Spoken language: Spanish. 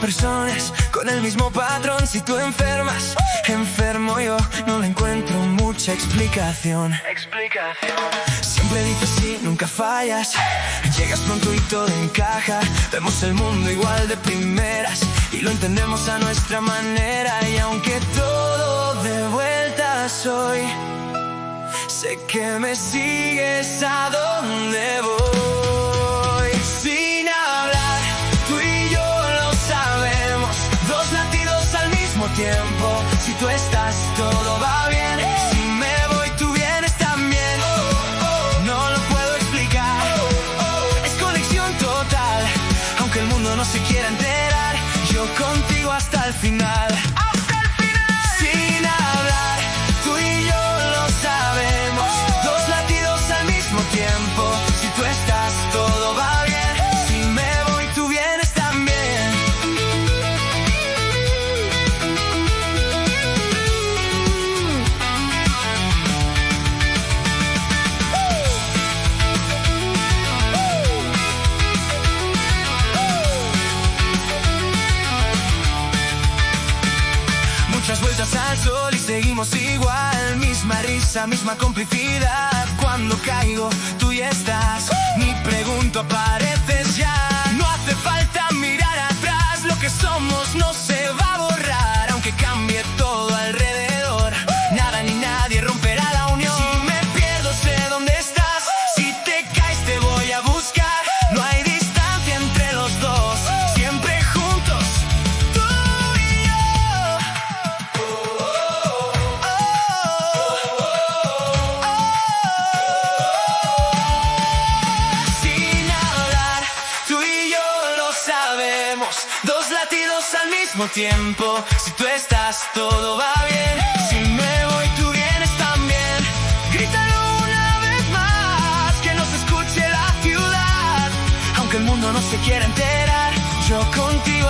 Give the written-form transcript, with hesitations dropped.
personas con el mismo patrón. Si tú enfermas, enfermo yo. No le encuentro mucha explicación. Siempre dices sí, nunca fallas. Llegas pronto y todo encaja. Vemos el mundo igual de primeras y lo entendemos a nuestra manera. Y aunque todo de vueltas hoy, sé que me sigues a donde voy. Sin hablar, tú y yo lo sabemos. Dos latidos al mismo tiempo. Si tú estás, todo va bien. Si me voy, tú vienes también. No lo puedo explicar. Es conexión total. Aunque el mundo no se quiera enterar, yo contigo hasta el final. Sin hablar, tú y yo lo sabemos. Dos latidos al mismo tiempo. Si tú estás, todo va bien. Si me voy, tú vienes también. Muchas vueltas al sol y seguimos igual. Misma risa, misma complicidad. Cuando caigo, tú ya estás. Ni pregunto, apareces ya. No hace falta mirar atrás. Lo que somos no se va a borrar. Aunque cambie todo alrededor, nada ni nadie romperá la unión. Si me pierdo, sé dónde estás. Si te caes, te voy a buscar. No hay distancia entre los dos. Siempre juntos, tú y yo. Sin hablar, tú y yo lo sabemos. Dos latidos al mismo tiempo. Si tú estás, todo va bien. Si me voy, tú vienes también. Grítalo una vez más, que no se escuche la ciudad. Aunque el mundo no se quiera enterar, yo contigo